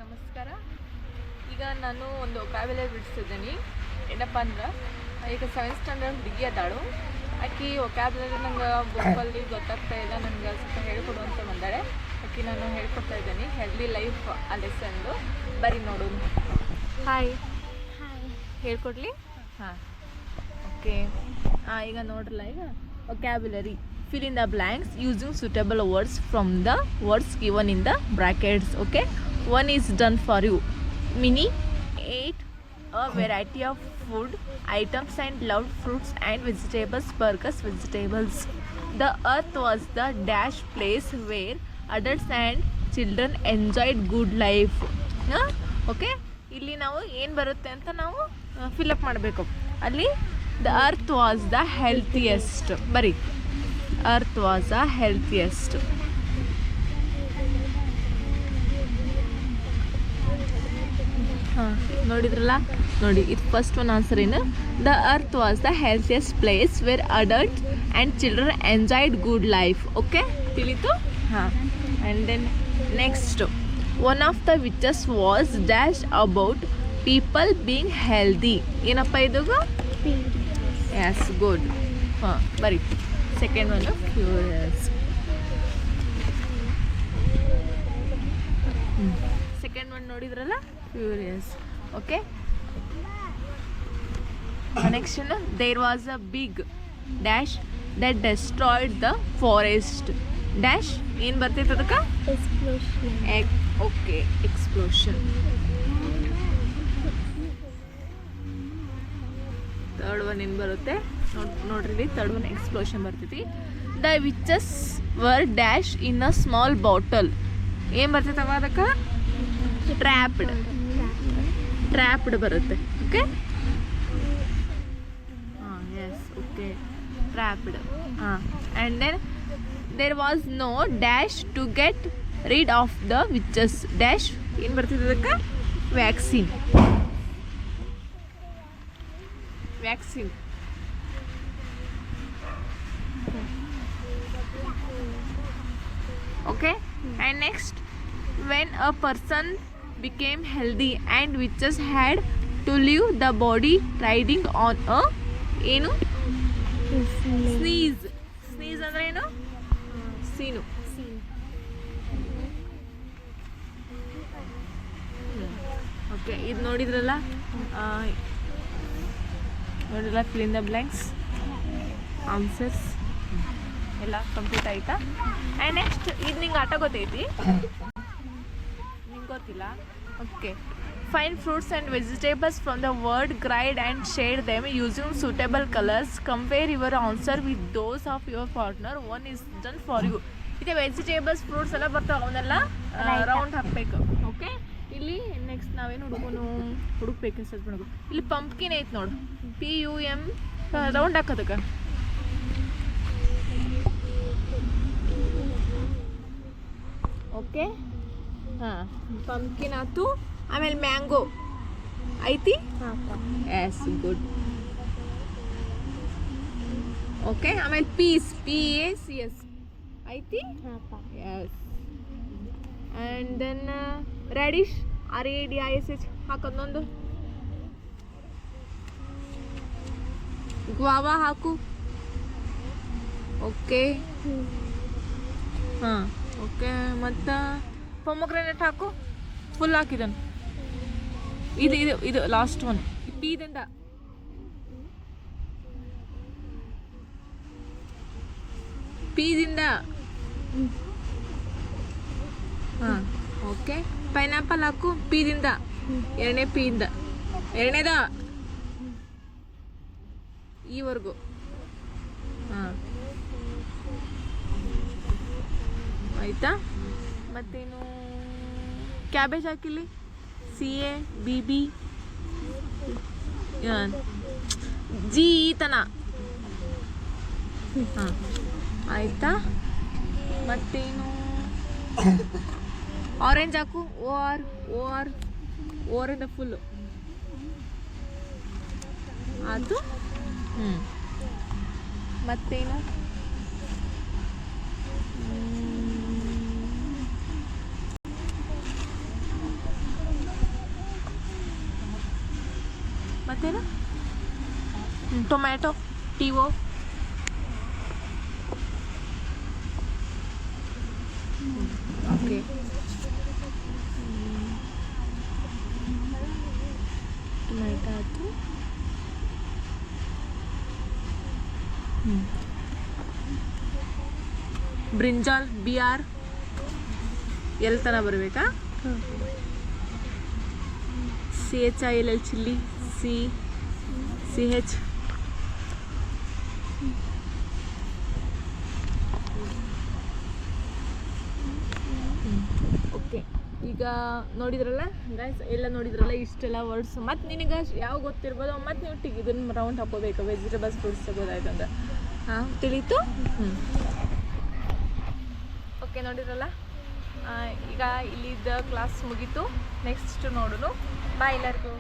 ನಮಸ್ಕಾರ. ಈಗ ನಾನು ಒಂದು ವೊಕ್ಯಾಬ್ಯುಲರಿ ಬಿಡಿಸ್ತಿದ್ದೀನಿ. ಏನಪ್ಪ ಅಂದ್ರೆ ಈಗ 7th ಸ್ಟ್ಯಾಂಡರ್ಡ್ ಹುಡುಗಿ ಅದಾಳು. ಆಕೆ ವೊಕ್ಯಾಬ್ಯುಲರಿ ನಂಗೆ ಬುಕ್ಕಲ್ಲಿ ಗೊತ್ತಾಗ್ತಾ ಇಲ್ಲ, ನನಗೆ ಸ್ವಲ್ಪ ಹೇಳ್ಕೊಡು ಅಂತ ಬಂದಾಳೆ. ಆಕೆ ನಾನು ಹೇಳ್ಕೊಡ್ತಾ ಇದ್ದೀನಿ ಹೆಲ್ದಿ ಲೈಫ್ ಆ ಲೆಸನ್ದು. ಬರೀ ನೋಡು. ಹಾಯ್ ಹೇಳ್ಕೊಡ್ಲಿ. ಹಾಂ ಓಕೆ. ಈಗ ನೋಡ್ರಲ್ಲ, ಈಗ vocabulary fill in the blanks using suitable words from the words given in the brackets. Okay, one is done for you. Mini ate a variety of food items and loved fruits and vegetables. Burgers, vegetables. The earth was the dash place where adults and children enjoyed good life. Okay, ಇಲ್ಲಿ ನಾವು ಏನು ಬರುತ್ತೆ ಅಂತ ನಾವು fill up ಮಾಡಬೇಕು. ಅಲ್ಲಿ the earth was the healthiest. ಬರೀ earth was the healthiest. ಹಾಂ ನೋಡಿದ್ರಲ್ಲ, ನೋಡಿ ಇದು ಫಸ್ಟ್ ಒನ್ ಆನ್ಸರ್ ಏನು? The earth was the healthiest place where adult and children enjoyed good life. Okay, ತಿಳಿತು? ಹಾಂ. And then next, one of the which is was dash about people being healthy. ಏನಪ್ಪ ಇದು? Yes, good. ಹಾಂ ಬರೀ second one curious. Second one ನೋಡಿದ್ರಲ್ಲ, curious. Okay, next there was a big dash that destroyed the forest. Dash ಏನು ಬರ್ತೈತೆ ಅದಕ್ಕೆ? Okay, explosion. Third one ಏನು ಬರುತ್ತೆ ನೋಡ್ರಿ, ಥರ್ಡ್ ಒನ್ ಎಕ್ಸ್ಪ್ಲೋಷನ್ ಬರ್ತೈತಿ. The witches were dash in a small bottle. ಏನು ಬರ್ತೈತವ ಅದಕ್ಕೆ? ಟ್ರ್ಯಾಪ್ಡ್ ಬರುತ್ತೆ. ಓಕೆ, ಹಾಂ ಎಸ್, ಓಕೆ, ಟ್ರ್ಯಾಪ್ಡ್. ಹಾಂ. And then there was no dash to get rid of the witches. Dash ಏನು ಬರ್ತೈತೆ ಅದಕ್ಕೆ? Vaccine. Vaccine. Okay, and next, when a person became healthy and witches had to leave the body riding on a ಏನು? Sneeze. Sneeze ಅಂದ್ರೆ ಏನು? ಸೀನು. Okay, ಇದು ನೋಡಿದ್ರಲ್ಲ, fill in the blanks, answers ಎಲ್ಲ complete ಆಯಿತಾ? ಆ್ಯಂಡ್ ನೆಕ್ಸ್ಟ್, ಇದು ನಿಂಗೆ ಆಟ ಗೊತ್ತೈತಿ? ನಿಂಗೆ ಗೊತ್ತಿಲ್ಲ? Okay. Find fruits and vegetables from the word grid and shade them using suitable colours. Compare your answer with those of your partner. One is done for you. ಇದೆ vegetables, fruits ಎಲ್ಲ ಬರ್ತಾವೆ, ಅವನ್ನೆಲ್ಲ ರೌಂಡ್ ಹಾಕಬೇಕು. Okay, ಇಲ್ಲಿ next ನಾವೇನು ಹುಡುಕ್ಬೇಕು search ಮಾಡಬೇಕು. ಇಲ್ಲಿ ಪಂಪ್ಕಿನ್ ಐತೆ ನೋಡು, PUM, ರೌಂಡ್ ಹಾಕೋದಕ್ಕೆ. ಓಕೆ, ಹಾಂ, ಪಂಪ್ಕಿನ್ ಆಯ್ತು. ಆಮೇಲೆ ಮ್ಯಾಂಗೋ ಐತಿ. Yes, good. ಓಕೆ, ಆಮೇಲೆ ಪೀಸ್, PACS ಐತಿ. Yes. And then radish, RADISH ಹಾಕೋದೊಂದು. ಗ್ವಾವಾ ಹಾಕು. ಓಕೆ, ಹಾಂ, ಓಕೆ. ಮತ್ತು ಪೊಮೊಗ್ರೆನೇಟ್ ಹಾಕು. ಫುಲ್ ಹಾಕಿದನು. ಇದು ಲಾಸ್ಟ್ ಒನ್. ಪೀದಿಂದ ಹಾಂ, ಓಕೆ. ಪೈನಾಪಲ್ ಹಾಕು. ಪೀದಿಂದ, ಎರಡನೇ ಪೀಯಿಂದ, ಎರಡನೇದ ಈವರೆಗೂ. ಹಾಂ, ಆಯಿತಾ? ಮತ್ತೇನು? ಕ್ಯಾಬೇಜ್ ಹಾಕಿಲ್ಲಿ. CABB G ತನ. ಹಾಂ, ಆಯಿತಾ? ಮತ್ತೇನು? ಆರೆಂಜ್ ಹಾಕು. ಓರಿಂದ ಫುಲ್ಲು ಆಯಿತು. ಮತ್ತೇನು? ಮತ್ತೇನು ಟೊಮ್ಯಾಟೊ ಟಿವೋ ಓಕೆ ಟೊಮ್ಯಾಟೊ ಆಯಿತು ಬ್ರಿಂಜಾಲ್ BR ಎಲ್ಲಿ ತನಕ ಬರಬೇಕಾ CHILL ಚಿಲ್ಲಿ CH ಓಕೆ ಈಗ ನೋಡಿದ್ರಲ್ಲ ಗೈಸ್ ಎಲ್ಲ ನೋಡಿದ್ರಲ್ಲ ಇಷ್ಟೆಲ್ಲ ವರ್ಡ್ಸ್ ಮತ್ತು ನಿನಗೆ ಯಾವ ಗೊತ್ತಿರ್ಬೋದು ಮತ್ತು ನೀವು ಇದನ್ನು ರೌಂಡ್ ಹಾಕೋಬೇಕು ವೆಜಿಟೇಬಲ್ಸ್ ಫ್ರೂಟ್ಸ್ ತಗೋದಾಯ್ತು ಅಂದ್ರೆ ಹಾಂ ತಿಳಿತು ಓಕೆ ನೋಡಿದ್ರಲ್ಲ ಈಗ ಇಲ್ಲಿದ್ದ ಕ್ಲಾಸ್ ಮುಗೀತು ನೆಕ್ಸ್ಟ್ ನೋಡೋಣ ಬಾಯ್ ಎಲ್ಲರಿಗೂ